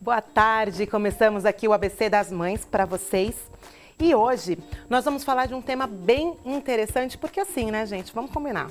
Boa tarde, começamos aqui o ABC das Mães para vocês. E hoje nós vamos falar de um tema bem interessante, porque assim, né, gente, vamos combinar.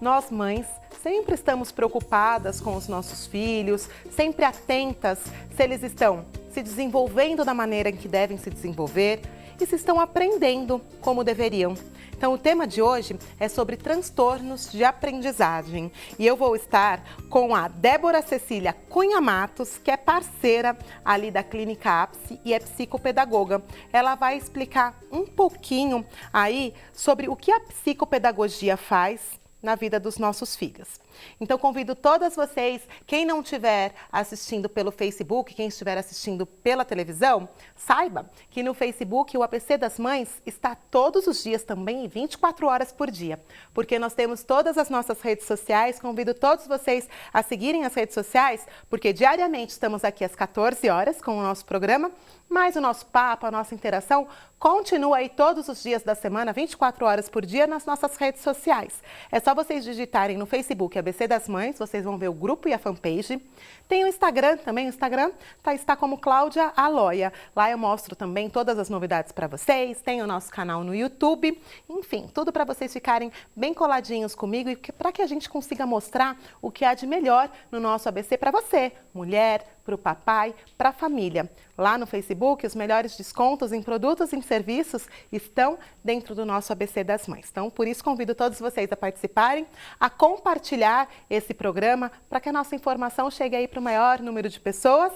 Nós mães sempre estamos preocupadas com os nossos filhos, sempre atentas se eles estão se desenvolvendo da maneira em que devem se desenvolver e se estão aprendendo como deveriam. Então, o tema de hoje é sobre transtornos de aprendizagem. E eu vou estar com a Débora Cecília Cunha Matos, que é parceira ali da Clínica Ápice e é psicopedagoga. Ela vai explicar um pouquinho aí sobre o que a psicopedagogia faz na vida dos nossos filhos. Então, convido todas vocês, quem não estiver assistindo pelo Facebook, quem estiver assistindo pela televisão, saiba que no Facebook o ABC das Mães está todos os dias também, 24 horas por dia, porque nós temos todas as nossas redes sociais. Convido todos vocês a seguirem as redes sociais, porque diariamente estamos aqui às 14 horas com o nosso programa, mas o nosso papo, a nossa interação continua aí todos os dias da semana, 24 horas por dia, nas nossas redes sociais. É só vocês digitarem no Facebook ABC das Mães, vocês vão ver o grupo e a fanpage. Tem o Instagram também, o Instagram está como Cláudia Aloia. Lá eu mostro também todas as novidades para vocês, tem o nosso canal no YouTube, enfim, tudo para vocês ficarem bem coladinhos comigo e para que a gente consiga mostrar o que há de melhor no nosso ABC para você, mulher, para o papai, para a família. Lá no Facebook, os melhores descontos em produtos e em serviços estão dentro do nosso ABC das Mães. Então, por isso, convido todos vocês a participarem, a compartilhar esse programa para que a nossa informação chegue aí para o maior número de pessoas.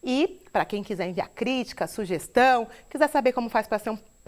E para quem quiser enviar crítica, sugestão, quiser saber como faz para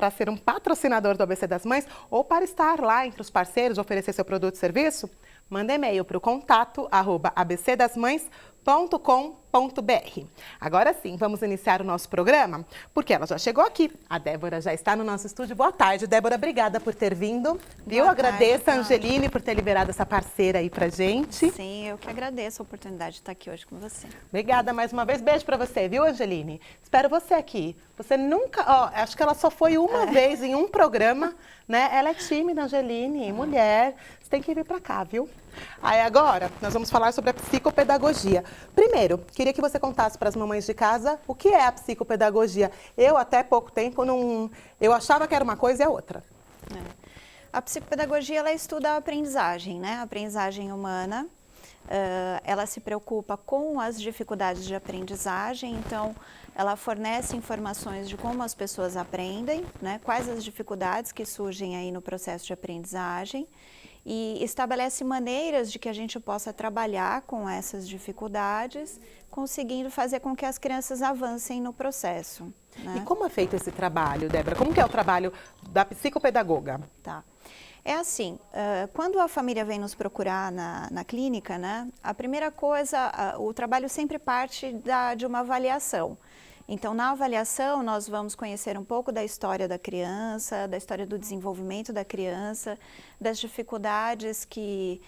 ser um patrocinador do ABC das Mães ou para estar lá entre os parceiros, oferecer seu produto e serviço, manda e-mail para o contato@abcdasmães.com.br. Agora sim, vamos iniciar o nosso programa, porque ela já chegou aqui. A Débora já está no nosso estúdio. Boa tarde, Débora. Obrigada por ter vindo. Viu? Agradeço a Angeline por ter liberado essa parceira aí pra gente. Sim, eu que agradeço a oportunidade de estar aqui hoje com você. Obrigada mais uma vez. Beijo pra você, viu, Angeline? Espero você aqui. Você nunca... acho que ela só foi uma vez em um programa, né? Ela é tímida, Angeline, mulher. Você tem que vir pra cá, viu? Aí agora, nós vamos falar sobre a psicopedagogia. Primeiro, queria que você contasse para as mamães de casa o que é a psicopedagogia. Eu, até pouco tempo, eu achava que era uma coisa e é outra. A psicopedagogia, ela estuda a aprendizagem, né? A aprendizagem humana. Ela se preocupa com as dificuldades de aprendizagem, então ela fornece informações de como as pessoas aprendem, né? Quais as dificuldades que surgem aí no processo de aprendizagem, e estabelece maneiras de que a gente possa trabalhar com essas dificuldades, conseguindo fazer com que as crianças avancem no processo, né? E como é feito esse trabalho, Débora? Como que é o trabalho da psicopedagoga? Tá. É assim, quando a família vem nos procurar na clínica, né, a primeira coisa, o trabalho sempre parte de uma avaliação. Então, na avaliação, nós vamos conhecer um pouco da história da criança, da história do desenvolvimento da criança, das dificuldades que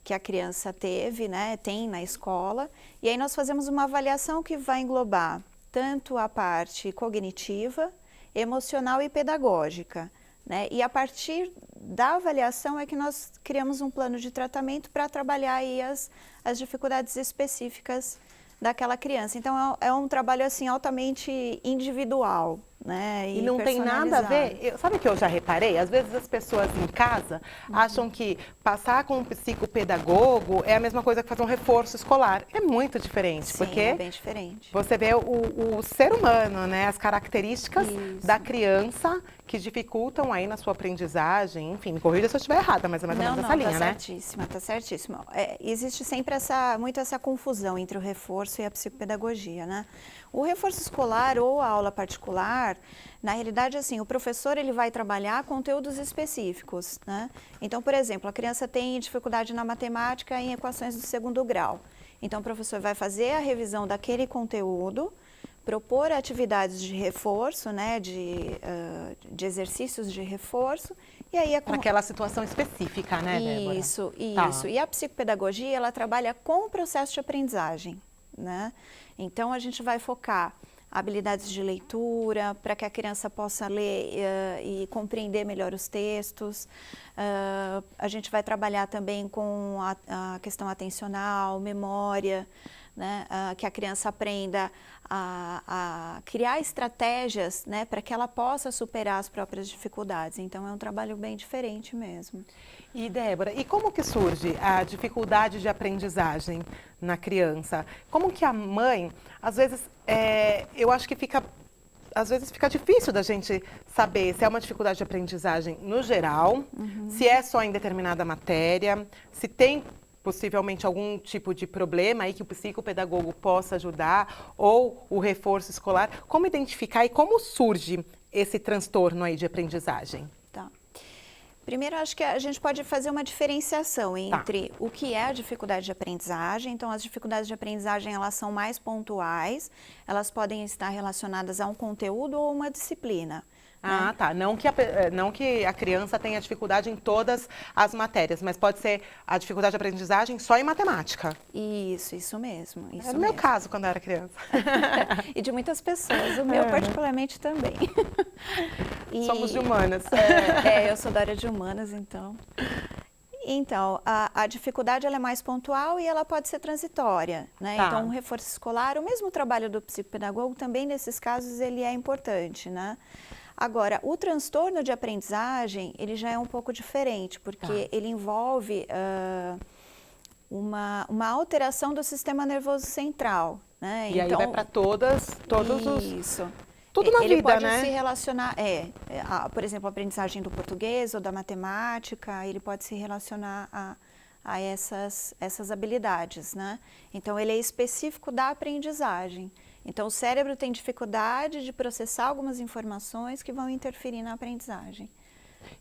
a criança teve, né, tem na escola. E aí nós fazemos uma avaliação que vai englobar tanto a parte cognitiva, emocional e pedagógica, né? E a partir da avaliação é que nós criamos um plano de tratamento para trabalhar aí as dificuldades específicas daquela criança. Então, é um trabalho assim altamente individual, né? E não tem nada a ver, sabe o que eu já reparei? Às vezes as pessoas em casa acham que passar com um psicopedagogo é a mesma coisa que fazer um reforço escolar. É muito diferente, Sim, porque é bem diferente. Você vê o ser humano, né? As características da criança que dificultam aí na sua aprendizagem. Enfim, me corrija se eu estiver errada, mas é mais ou menos essa linha, né? Tá certíssima. Existe sempre muito essa confusão entre o reforço e a psicopedagogia, né? O reforço escolar ou a aula particular, na realidade, assim, o professor ele vai trabalhar conteúdos específicos, né? Então, por exemplo, a criança tem dificuldade na matemática em equações do segundo grau. Então, o professor vai fazer a revisão daquele conteúdo, propor atividades de reforço, né, de exercícios de reforço, e aí para aquela situação específica, né, Débora? Isso. Tá. E a psicopedagogia, ela trabalha com o processo de aprendizagem, né? Então, a gente vai focar habilidades de leitura, para que a criança possa ler e compreender melhor os textos. A gente vai trabalhar também com a questão atencional, memória, né, que a criança aprenda a criar estratégias, né, para que ela possa superar as próprias dificuldades. Então, é um trabalho bem diferente mesmo. E Débora, e como que surge a dificuldade de aprendizagem na criança? Como que a mãe, às vezes, eu acho que às vezes fica difícil da gente saber se é uma dificuldade de aprendizagem no geral, se é só em determinada matéria, se tem possivelmente algum tipo de problema aí que o psicopedagogo possa ajudar, ou o reforço escolar. Como identificar e como surge esse transtorno aí de aprendizagem? Tá. Primeiro, acho que a gente pode fazer uma diferenciação entre o que é a dificuldade de aprendizagem. Então, as dificuldades de aprendizagem, elas são mais pontuais, elas podem estar relacionadas a um conteúdo ou uma disciplina. Ah, tá. Não que a criança tenha dificuldade em todas as matérias, mas pode ser a dificuldade de aprendizagem só em matemática. Isso mesmo. É no meu caso, quando eu era criança. E de muitas pessoas, o meu particularmente também. Somos de humanas. Eu sou da área de humanas, então. Então, a dificuldade ela é mais pontual e ela pode ser transitória, né? Tá. Então, um reforço escolar, o mesmo trabalho do psicopedagogo, também nesses casos ele é importante, né? Agora, o transtorno de aprendizagem, ele já é um pouco diferente, porque ele envolve uma alteração do sistema nervoso central, né? E então, aí vai para todos os... Isso. Tudo na ele vida, pode né? se relacionar, por exemplo, a aprendizagem do português ou da matemática, ele pode se relacionar a essas habilidades, né? Então, ele é específico da aprendizagem. Então, o cérebro tem dificuldade de processar algumas informações que vão interferir na aprendizagem.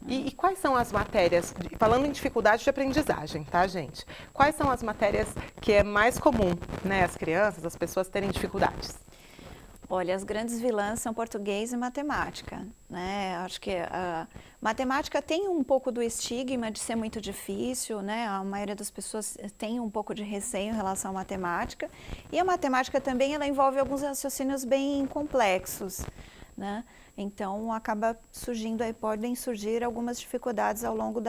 E quais são as matérias, falando em dificuldade de aprendizagem, tá, gente? Quais são as matérias que é mais comum, né, as crianças, as pessoas terem dificuldades? Olha, as grandes vilãs são português e matemática, né? Acho que a matemática tem um pouco do estigma de ser muito difícil, né? A maioria das pessoas tem um pouco de receio em relação à matemática. E a matemática também, ela envolve alguns raciocínios bem complexos, né? Então, acaba surgindo, aí podem surgir algumas dificuldades ao longo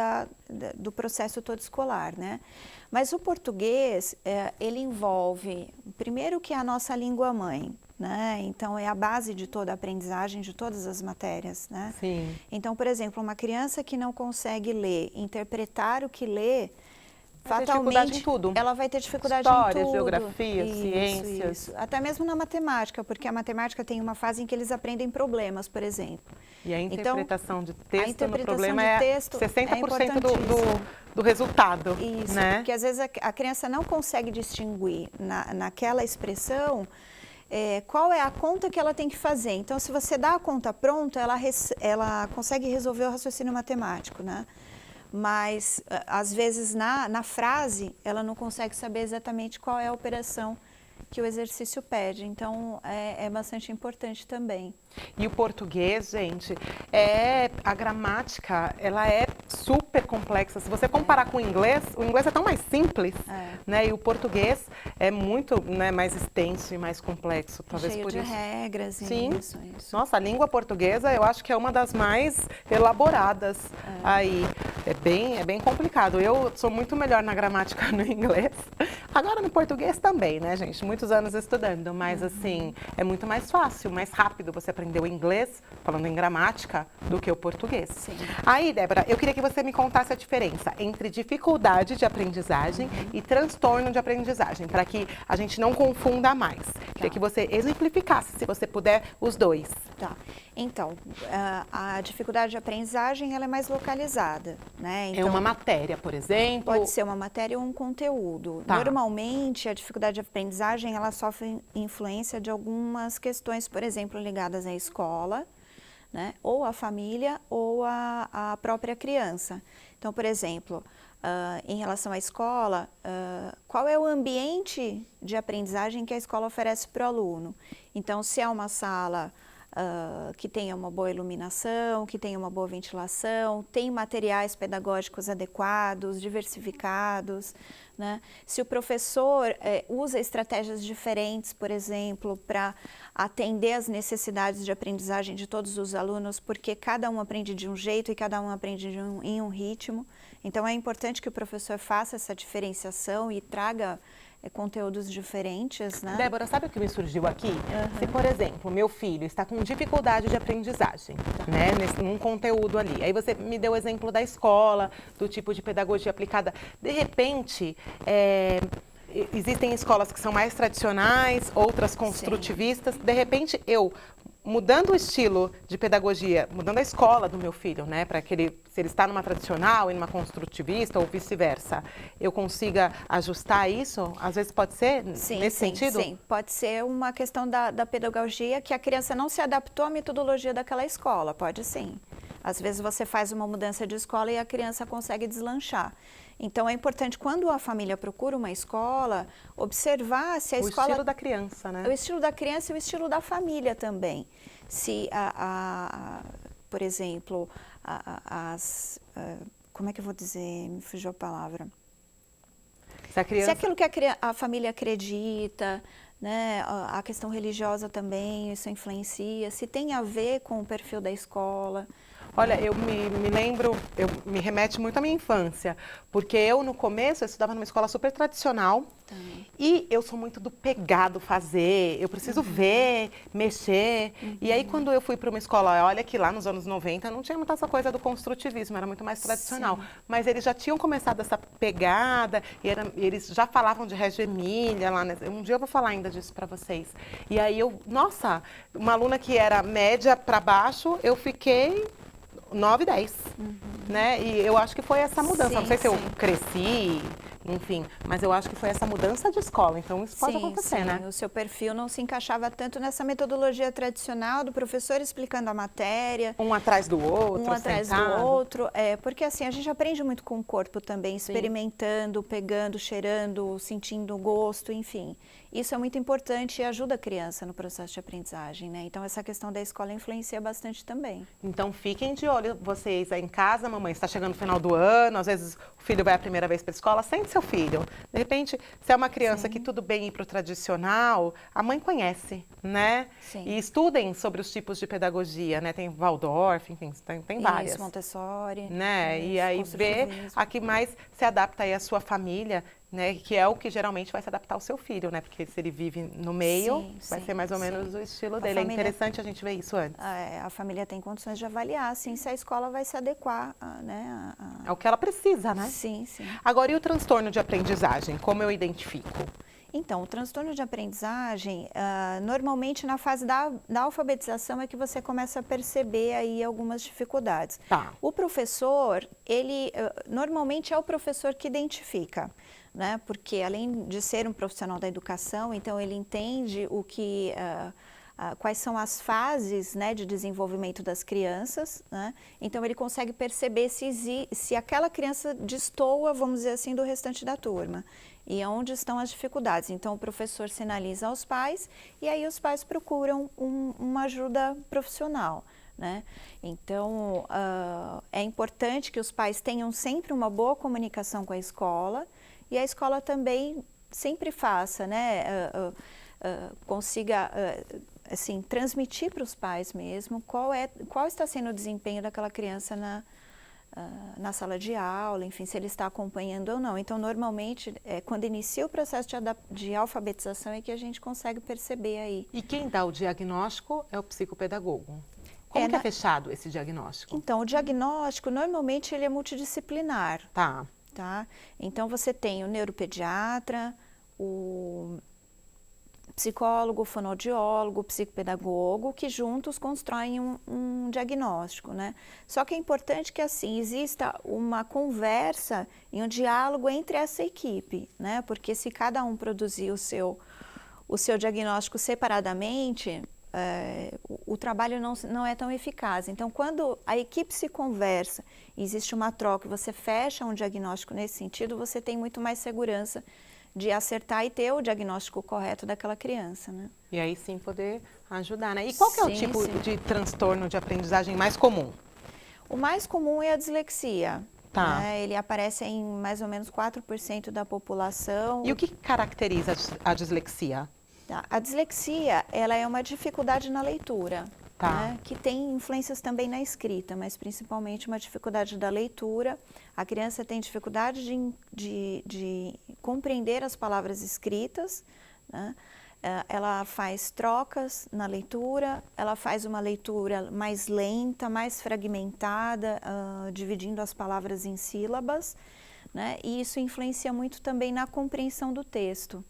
do processo todo escolar, né? Mas o português, ele envolve, primeiro que é a nossa língua mãe, né? Então, é a base de toda a aprendizagem, de todas as matérias, né? Sim. Então, por exemplo, uma criança que não consegue ler, interpretar o que lê, fatalmente, em tudo. ela vai ter dificuldade História, em tudo. geografia, ciências. Isso. Até mesmo na matemática, porque a matemática tem uma fase em que eles aprendem problemas, por exemplo. E a interpretação de texto no problema de é texto 60% do resultado, Isso, né? porque às vezes a criança não consegue distinguir naquela expressão qual é a conta que ela tem que fazer. Então, se você dá a conta pronta, ela consegue resolver o raciocínio matemático, né? Mas, às vezes, na frase, ela não consegue saber exatamente qual é a operação que o exercício pede. Então, é bastante importante também. E o português, gente, a gramática, ela é super complexa. Se você comparar com o inglês é tão mais simples, né? E o português é muito, né, mais extenso e mais complexo, talvez Cheio por de isso. regras. Sim. Isso. Nossa, a língua portuguesa eu acho que é uma das mais elaboradas aí. É bem complicado. Eu sou muito melhor na gramática no inglês. Agora no português também, né, gente? Muitos anos estudando, mas assim, é muito mais fácil, mais rápido você aprender o inglês, falando em gramática, do que o português. Sim. Aí, Débora, eu queria que você me contasse a diferença entre dificuldade de aprendizagem e transtorno de aprendizagem, para que a gente não confunda mais. Queria que você exemplificasse, se você puder, os dois. Tá. Então, a dificuldade de aprendizagem, ela é mais localizada, né? Então, é uma matéria, por exemplo? Pode ser uma matéria ou um conteúdo. Tá. Normalmente, a dificuldade de aprendizagem, ela sofre influência de algumas questões, por exemplo, ligadas à escola, né? Ou à família, ou à própria criança. Então, por exemplo, em relação à escola, qual é o ambiente de aprendizagem que a escola oferece para o aluno? Então, se é uma sala que tenha uma boa iluminação, que tenha uma boa ventilação, tem materiais pedagógicos adequados, diversificados, né? Se o professor usa estratégias diferentes, por exemplo, para atender às necessidades de aprendizagem de todos os alunos, porque cada um aprende de um jeito e cada um aprende em um ritmo. Então, é importante que o professor faça essa diferenciação e traga conteúdos diferentes, né? Débora, sabe o que me surgiu aqui? Se, por exemplo, meu filho está com dificuldade de aprendizagem, né, num conteúdo ali. Aí você me deu o exemplo da escola, do tipo de pedagogia aplicada. De repente, existem escolas que são mais tradicionais, outras construtivistas. Sim. De repente, mudando o estilo de pedagogia, mudando a escola do meu filho, né, para que ele, se ele está numa tradicional e numa construtivista ou vice-versa, eu consiga ajustar isso? Às vezes pode ser nesse sentido? Sim, pode ser uma questão da pedagogia que a criança não se adaptou à metodologia daquela escola, pode sim. Às vezes você faz uma mudança de escola e a criança consegue deslanchar. Então é importante, quando a família procura uma escola, observar se a escola... O estilo da criança, né? O estilo da criança e o estilo da família também. Se, por exemplo, como é que eu vou dizer? Me fugiu a palavra. Se aquilo que a família acredita, né, a questão religiosa também, isso influencia, se tem a ver com o perfil da escola. Olha, eu me lembro, me remete muito à minha infância, porque eu, no começo, eu estudava numa escola super tradicional e eu sou muito do pegar, do fazer, eu preciso ver, mexer. E aí, quando eu fui para uma escola, olha que lá nos anos 90 não tinha muita essa coisa do construtivismo, era muito mais tradicional. Sim. Mas eles já tinham começado essa pegada, eles já falavam de Reggio Emília lá, um dia eu vou falar ainda disso para vocês. E aí nossa, uma aluna que era média para baixo, eu fiquei 9, 10, né? E eu acho que foi essa mudança. Não sei se eu cresci, enfim, mas eu acho que foi essa mudança de escola. Então isso pode acontecer, né? O seu perfil não se encaixava tanto nessa metodologia tradicional do professor explicando a matéria. Um atrás do outro, um atrás do outro. Porque assim, a gente aprende muito com o corpo também, experimentando, pegando, cheirando, sentindo gosto, enfim. Isso é muito importante e ajuda a criança no processo de aprendizagem, né? Então, essa questão da escola influencia bastante também. Então, fiquem de olho, vocês aí em casa, mamãe, está chegando o final do ano, às vezes o filho vai a primeira vez para a escola, sente seu filho. De repente, se é uma criança que tudo bem ir para o tradicional, a mãe conhece, né? Sim. E estudem sobre os tipos de pedagogia, né? Tem Waldorf, enfim, tem várias. Isso, Montessori. Né? E aí vê a que mais se adapta aí à sua família, né, que é o que geralmente vai se adaptar ao seu filho, né? Porque se ele vive no meio, vai ser mais ou menos o estilo dele. É interessante a gente ver isso antes. A família tem condições de avaliar, assim, se a escola vai se adequar, né? Ao que ela precisa, né? Sim, sim. Agora, e o transtorno de aprendizagem? Como eu identifico? Então, o transtorno de aprendizagem, normalmente na fase da alfabetização é que você começa a perceber aí algumas dificuldades. Tá. O professor, ele normalmente é o professor que identifica, né? Porque além de ser um profissional da educação, então ele entende quais são as fases, né, de desenvolvimento das crianças, né? Então ele consegue perceber se aquela criança destoa, vamos dizer assim, do restante da turma. E onde estão as dificuldades. Então, o professor sinaliza aos pais e aí os pais procuram uma ajuda profissional, né? Então, é importante que os pais tenham sempre uma boa comunicação com a escola e a escola também sempre faça, né? Consiga, assim, transmitir para os pais mesmo qual está sendo o desempenho daquela criança na sala de aula, enfim, se ele está acompanhando ou não. Então, normalmente, quando inicia o processo de alfabetização é que a gente consegue perceber aí. E quem dá o diagnóstico é o psicopedagogo. Como que é fechado esse diagnóstico? Então, o diagnóstico, normalmente, ele é multidisciplinar. Tá. Então, você tem o neuropediatra, o psicólogo, fonoaudiólogo, psicopedagogo, que juntos constroem um diagnóstico, né? Só que é importante que, assim, exista uma conversa e um diálogo entre essa equipe, né? Porque se cada um produzir o seu diagnóstico separadamente, o trabalho não é tão eficaz. Então, quando a equipe se conversa, existe uma troca, você fecha um diagnóstico nesse sentido, você tem muito mais segurança de acertar e ter o diagnóstico correto daquela criança, né? E aí sim poder ajudar, né? E qual que é o tipo de transtorno de aprendizagem mais comum? O mais comum é a dislexia. Tá. Né? Ele aparece em mais ou menos 4% da população. E o que caracteriza a dislexia? A dislexia, ela é uma dificuldade na leitura. Tá. né, que tem influências também na escrita, mas principalmente uma dificuldade da leitura. A criança tem dificuldade de compreender as palavras escritas, né? Ela faz trocas na leitura, ela faz uma leitura mais lenta, mais fragmentada, dividindo as palavras em sílabas, né? E isso influencia muito também na compreensão do texto,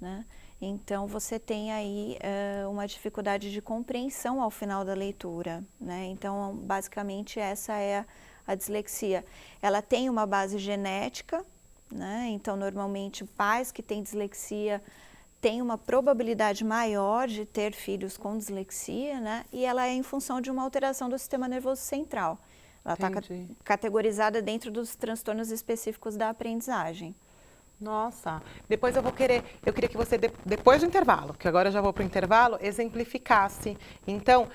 né? Então, você tem aí uma dificuldade de compreensão ao final da leitura, né? Então, basicamente, essa é a dislexia. Ela tem uma base genética, né? Então, normalmente, pais que têm dislexia têm uma probabilidade maior de ter filhos com dislexia, né? E ela é em função de uma alteração do sistema nervoso central. Ela está categorizada dentro dos transtornos específicos da aprendizagem. Nossa, depois eu queria que você, depois do intervalo, que agora eu já vou para o intervalo, exemplificasse. Então,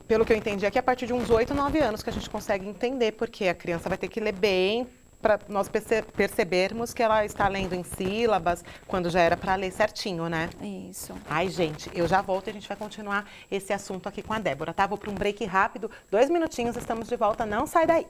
pelo que eu entendi aqui, a partir de uns 8, 9 anos que a gente consegue entender, porque a criança vai ter que ler bem, para nós percebermos que ela está lendo em sílabas, quando já era para ler certinho, né? Isso. Ai, gente, eu já volto e a gente vai continuar esse assunto aqui com a Débora, tá? Vou para um break rápido, 2 minutinhos, estamos de volta, não sai daí.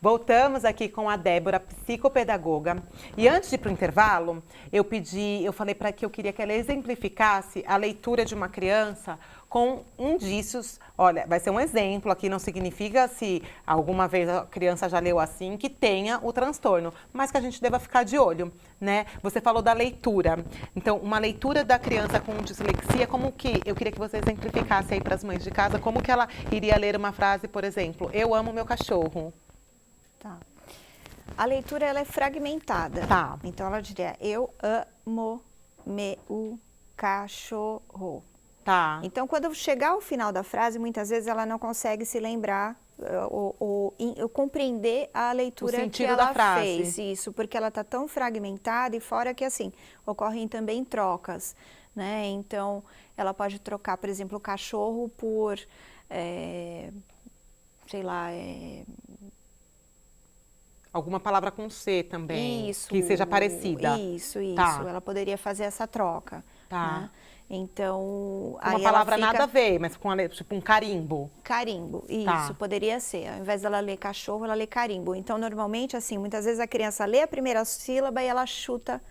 Voltamos aqui com a Débora, psicopedagoga. E antes de ir para o intervalo, eu falei para que eu queria que ela exemplificasse a leitura de uma criança com indícios. Olha, vai ser um exemplo aqui, não significa se alguma vez a criança já leu assim, que tenha o transtorno, mas que a gente deva ficar de olho, né? Você falou da leitura. Então, uma leitura da criança com dislexia, como que, eu queria que você exemplificasse aí para as mães de casa, como que ela iria ler uma frase, por exemplo, eu amo meu cachorro. Tá. A leitura ela é fragmentada. Tá. Então ela diria: eu amo meu cachorro. Tá. Então quando chegar ao final da frase, muitas vezes ela não consegue se lembrar compreender a leitura que sentido ela da frase. fez. Isso, porque ela está tão fragmentada e fora que, assim, ocorrem também trocas, né? Então, ela pode trocar, por exemplo, o cachorro por, sei lá... Alguma palavra com C também, Isso, que seja parecida. Isso. Tá. Ela poderia fazer essa troca. Tá. Né? Então, Uma aí palavra ela fica... nada a ver, mas com tipo um carimbo. Carimbo, isso, Tá. poderia ser. Ao invés dela ler cachorro, ela lê carimbo. Então, normalmente, assim, muitas vezes a criança lê a primeira sílaba e ela chuta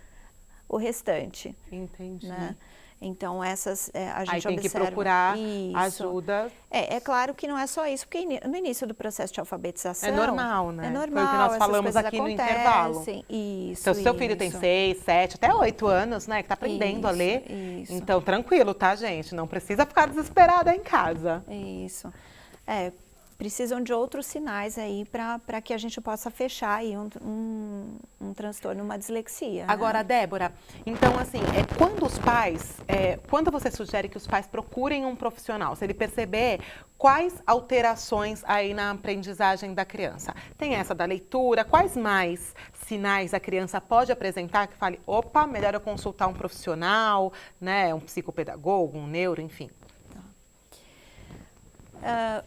o restante. Entendi. Né? Então, essas a gente Aí tem observa. que procurar isso. ajuda. É claro que não é só isso, porque no início do processo de alfabetização... É normal, né? É normal, Foi o que nós essas falamos coisas aqui no acontecem. intervalo. Isso, Então, se seu filho tem isso. 6, 7, até 8 anos, né, que tá aprendendo a ler. Isso. Então, tranquilo, tá, gente? Não precisa ficar desesperada em casa. Isso. Precisam de outros sinais aí para que a gente possa fechar aí um transtorno, uma dislexia. Agora, né? Débora, então assim, quando os pais, quando você sugere que os pais procurem um profissional, se ele perceber quais alterações aí na aprendizagem da criança? Tem essa da leitura, quais mais sinais a criança pode apresentar que fale, opa, melhor eu consultar um profissional, né, um psicopedagogo, um neuro, enfim.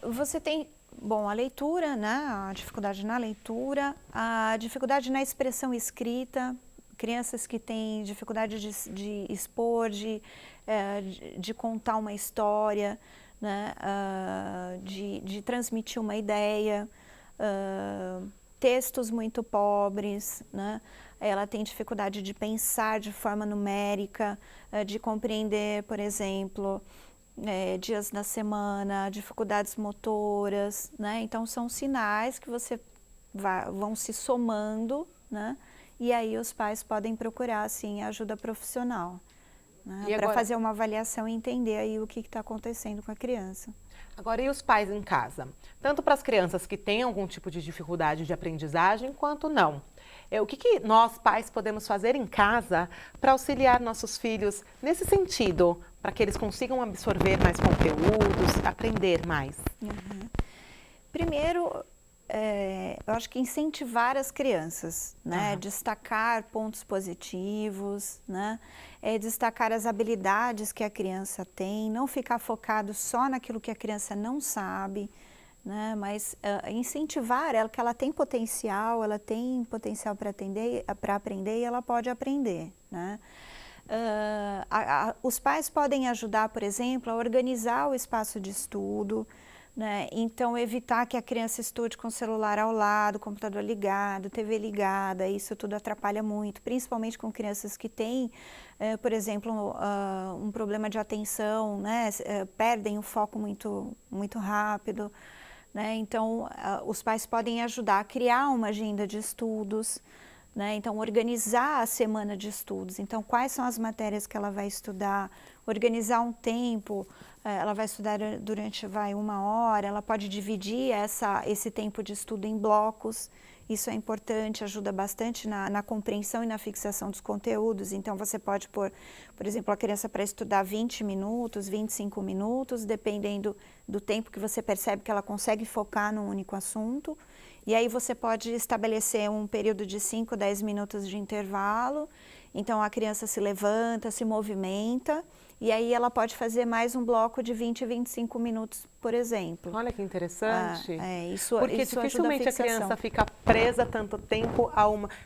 Você tem, bom, a leitura, né, a dificuldade na leitura, a dificuldade na expressão escrita, crianças que têm dificuldade de expor, de contar uma história, né, de transmitir uma ideia, textos muito pobres, né, ela tem dificuldade de pensar de forma numérica, de compreender, por exemplo, dias da semana, dificuldades motoras, né? Então são sinais que vão se somando, né? E aí os pais podem procurar, assim, ajuda profissional, né? Para fazer uma avaliação e entender aí o que está acontecendo com a criança. Agora, e os pais em casa? Tanto para as crianças que têm algum tipo de dificuldade de aprendizagem, quanto não. O que nós, pais, podemos fazer em casa para auxiliar nossos filhos nesse sentido, para que eles consigam absorver mais conteúdos, aprender mais? Uhum. Primeiro, eu acho que incentivar as crianças, né? Destacar pontos positivos, né? Destacar as habilidades que a criança tem, não ficar focado só naquilo que a criança não sabe, né? Mas incentivar ela, que ela tem potencial para aprender e ela pode aprender, né? Os pais podem ajudar, por exemplo, a organizar o espaço de estudo, né? Então evitar que a criança estude com o celular ao lado, computador ligado, TV ligada, isso tudo atrapalha muito, principalmente com crianças que têm, por exemplo, um problema de atenção, né? Perdem o foco muito rápido. Né? Então, os pais podem ajudar a criar uma agenda de estudos, né? Então, organizar a semana de estudos. Então, quais são as matérias que ela vai estudar, organizar um tempo, ela vai estudar durante 1 hora, ela pode dividir esse tempo de estudo em blocos. Isso é importante, ajuda bastante na compreensão e na fixação dos conteúdos. Então, você pode pôr, por exemplo, a criança para estudar 20 minutos, 25 minutos, dependendo do tempo que você percebe que ela consegue focar num único assunto. E aí você pode estabelecer um período de 5, 10 minutos de intervalo. Então, a criança se levanta, se movimenta. E aí ela pode fazer mais um bloco de 20, 25 minutos, por exemplo. Olha que interessante. Porque isso dificilmente a criança fica presa tanto tempo a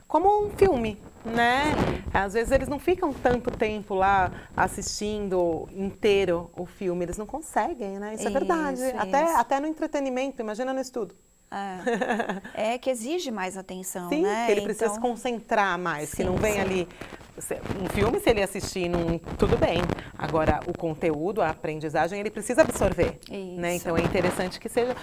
como um filme, né? Sim. Às vezes eles não ficam tanto tempo lá assistindo inteiro o filme, eles não conseguem, né? Isso é verdade. Até no entretenimento, imagina no estudo. Que exige mais atenção, Sim, né? que ele precisa se concentrar mais, que não vem ali... Um filme, se ele assistir, tudo bem. Agora, o conteúdo, a aprendizagem, ele precisa absorver. Né? Então, é interessante que seja...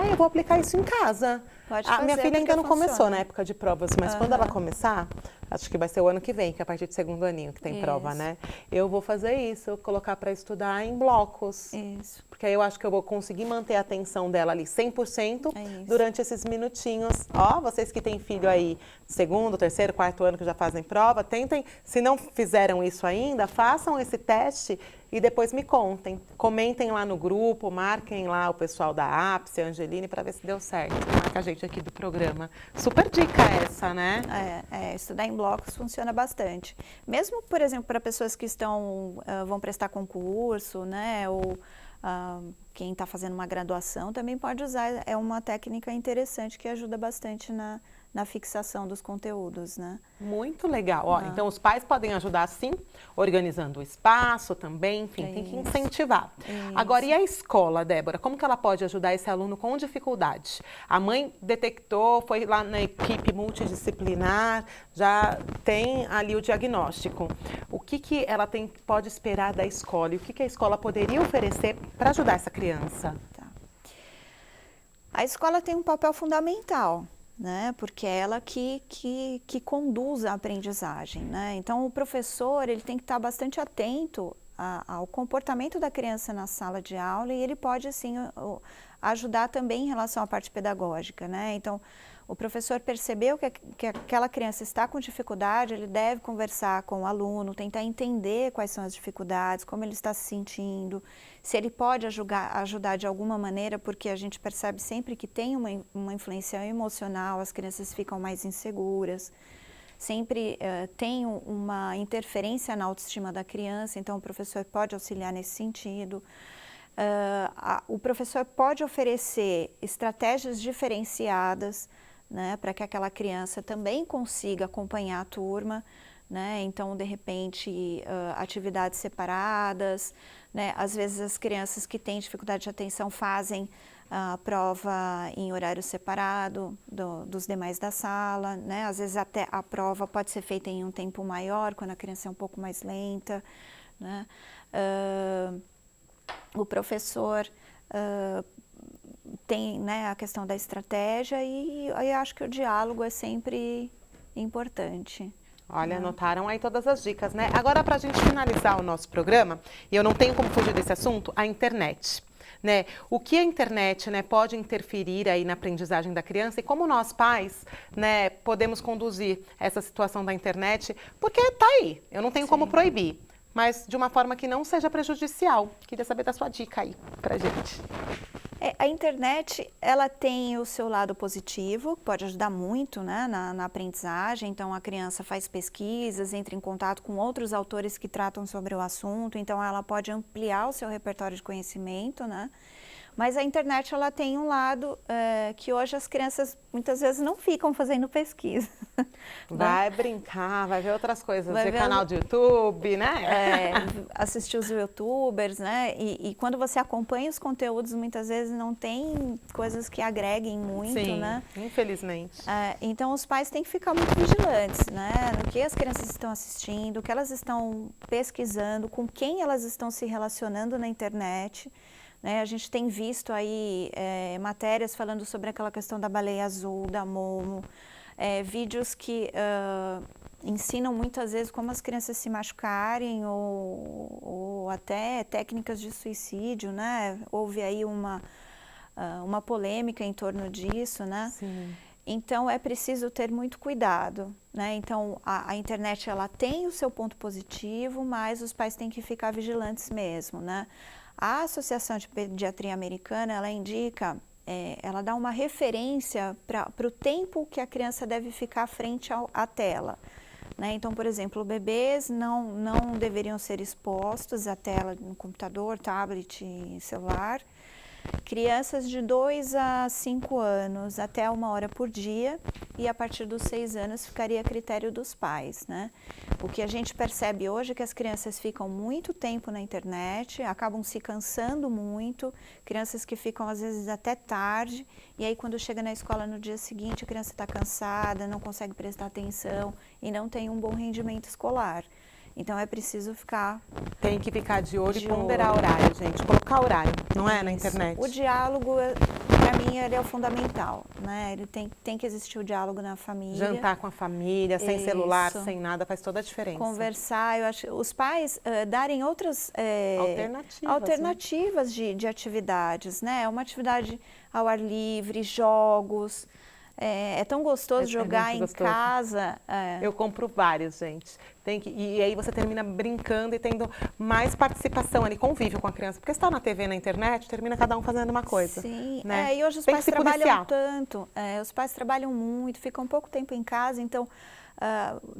eu vou aplicar isso em casa. Pode fazer, minha filha ainda não funciona. Começou na época de provas, mas quando ela começar, acho que vai ser o ano que vem, que é a partir do 2º aninho que tem prova, né? Eu vou fazer isso, colocar para estudar em blocos. Isso. Porque aí eu acho que eu vou conseguir manter a atenção dela ali 100% durante esses minutinhos. Vocês que têm filho aí, 2º, 3º, 4º ano que já fazem prova, tentem, se não fizeram isso ainda, façam esse teste e depois me contem. Comentem lá no grupo, marquem lá o pessoal da APSE, a Angeline, para ver se deu certo. Marca a gente aqui do programa. Super dica essa, né? Estudar em blocos funciona bastante. Mesmo, por exemplo, para pessoas que vão prestar concurso, né? Ou quem está fazendo uma graduação também pode usar. É uma técnica interessante que ajuda bastante na fixação dos conteúdos, né? Muito legal. Ó, então, os pais podem ajudar, sim, organizando o espaço também, enfim, tem que incentivar. Isso. Agora, e a escola, Débora? Como que ela pode ajudar esse aluno com dificuldade? A mãe detectou, foi lá na equipe multidisciplinar, já tem ali o diagnóstico. O que ela pode esperar da escola e o que a escola poderia oferecer para ajudar essa criança? Tá. A escola tem um papel fundamental, né? Porque é ela que conduz a aprendizagem, né? Então, o professor ele tem que estar bastante atento ao comportamento da criança na sala de aula e ele pode, assim, ajudar também em relação à parte pedagógica, né? Então, o professor percebeu que aquela criança está com dificuldade, ele deve conversar com o aluno, tentar entender quais são as dificuldades, como ele está se sentindo, se ele pode ajudar de alguma maneira, porque a gente percebe sempre que tem uma influência emocional, as crianças ficam mais inseguras, sempre tem uma interferência na autoestima da criança, então o professor pode auxiliar nesse sentido. O professor pode oferecer estratégias diferenciadas, né, para que aquela criança também consiga acompanhar a turma, né? Então, de repente, atividades separadas, né? Às vezes as crianças que têm dificuldade de atenção fazem a prova em horário separado dos demais da sala, né? Às vezes até a prova pode ser feita em um tempo maior, quando a criança é um pouco mais lenta, né? O professor tem, né, a questão da estratégia e eu acho que o diálogo é sempre importante. Olha, anotaram aí todas as dicas, né? Agora, para a gente finalizar o nosso programa, e eu não tenho como fugir desse assunto, a internet. Né? O que a internet, né, pode interferir aí na aprendizagem da criança e como nós pais, né, podemos conduzir essa situação da internet, porque tá aí, eu não tenho como proibir, mas de uma forma que não seja prejudicial. Queria saber da sua dica aí pra gente. A internet, ela tem o seu lado positivo, pode ajudar muito, né, na aprendizagem. Então, a criança faz pesquisas, entra em contato com outros autores que tratam sobre o assunto. Então, ela pode ampliar o seu repertório de conhecimento, né? Mas a internet, ela tem um lado que hoje as crianças muitas vezes não ficam fazendo pesquisa. Vai brincar, vai ver outras coisas, ver canal de YouTube, né? Assistir os youtubers, né? E quando você acompanha os conteúdos, muitas vezes não tem coisas que agreguem muito, né? Infelizmente. Então, os pais têm que ficar muito vigilantes, né? No que as crianças estão assistindo, o que elas estão pesquisando, com quem elas estão se relacionando na internet. Né, a gente tem visto aí matérias falando sobre aquela questão da baleia azul, da Momo, vídeos que ensinam muitas vezes como as crianças se machucarem ou até técnicas de suicídio, né? Houve aí uma polêmica em torno disso, né? Sim. Então, é preciso ter muito cuidado, né? Então, a internet, ela tem o seu ponto positivo, mas os pais têm que ficar vigilantes mesmo, né? A Associação de Pediatria Americana, ela indica, ela dá uma referência para o tempo que a criança deve ficar frente à tela, né? Então, por exemplo, bebês não deveriam ser expostos à tela no computador, tablet, celular. Crianças de 2 a 5 anos até 1 hora por dia e a partir dos 6 anos ficaria a critério dos pais, né? O que a gente percebe hoje é que as crianças ficam muito tempo na internet, acabam se cansando muito, crianças que ficam às vezes até tarde e aí quando chega na escola no dia seguinte a criança está cansada, não consegue prestar atenção e não tem um bom rendimento escolar. Então, é preciso ficar... Tem que ficar de olho e ponderar horário, gente. Colocar horário, não é, na internet? O diálogo, para mim, ele é o fundamental, né? Ele tem que existir o diálogo na família. Jantar com a família, sem celular, sem nada, faz toda a diferença. Conversar, eu acho... Os pais darem outras... alternativas de atividades, né? Uma atividade ao ar livre, jogos... É tão gostoso jogar em casa. Eu compro vários, gente. E aí você termina brincando e tendo mais participação ali, convívio com a criança. Porque você está na TV, na internet, termina cada um fazendo uma coisa. Sim, né? E hoje os pais trabalham tanto, os pais trabalham muito, ficam pouco tempo em casa, então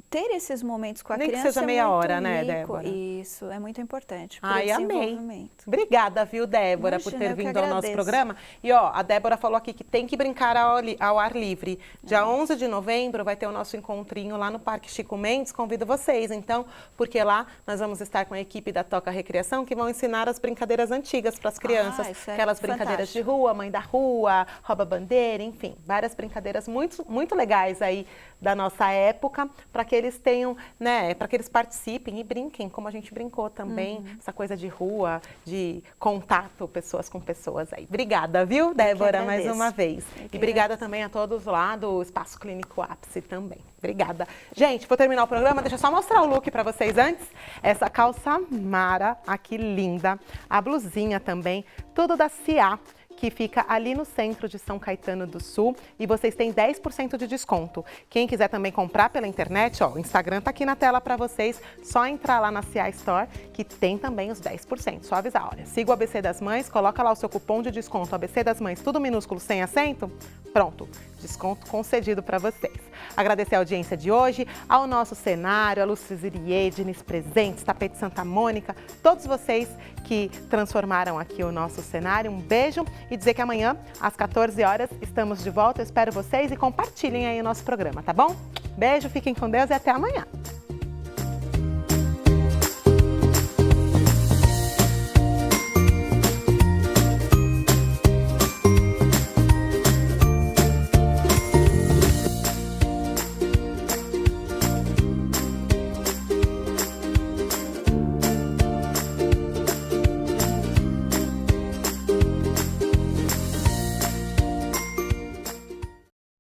ter esses momentos com a criança Nem que seja meia hora, rico. né, Débora? Isso, é muito importante. Ai, amei. Obrigada, viu, Débora, por ter vindo ao nosso programa. E ó, a Débora falou aqui que tem que brincar ao ar livre. Dia 11 de novembro vai ter o nosso encontrinho lá no Parque Chico Mendes. Convido vocês, então, porque lá nós vamos estar com a equipe da Toca Recreação que vão ensinar as brincadeiras antigas para as crianças. Aquelas brincadeiras de rua, mãe da rua, rouba bandeira, enfim, várias brincadeiras muito, muito legais aí da nossa época, para que eles tenham, né, para que eles participem e brinquem, como a gente brincou também, essa coisa de rua, de contato, pessoas com pessoas aí. Obrigada, viu, Débora, mais uma vez. E obrigada também a todos lá do Espaço Clínico Ápice também. Obrigada. Gente, vou terminar o programa, deixa eu só mostrar o look para vocês antes. Essa calça mara, aqui linda, a blusinha também, tudo da C&A, que fica ali no centro de São Caetano do Sul, e vocês têm 10% de desconto. Quem quiser também comprar pela internet, ó, o Instagram tá aqui na tela para vocês, só entrar lá na C&A Store, que tem também os 10%. Só avisar, olha, siga o ABC das Mães, coloca lá o seu cupom de desconto, ABC das Mães, tudo minúsculo, sem acento, pronto, desconto concedido para vocês. Agradecer a audiência de hoje, ao nosso cenário, a Lúcia Ziriedines Presentes, Tapete Santa Mônica, todos vocês que transformaram aqui o nosso cenário. Um beijo e dizer que amanhã, às 14 horas, estamos de volta. Eu espero vocês e compartilhem aí o nosso programa, tá bom? Beijo, fiquem com Deus e até amanhã.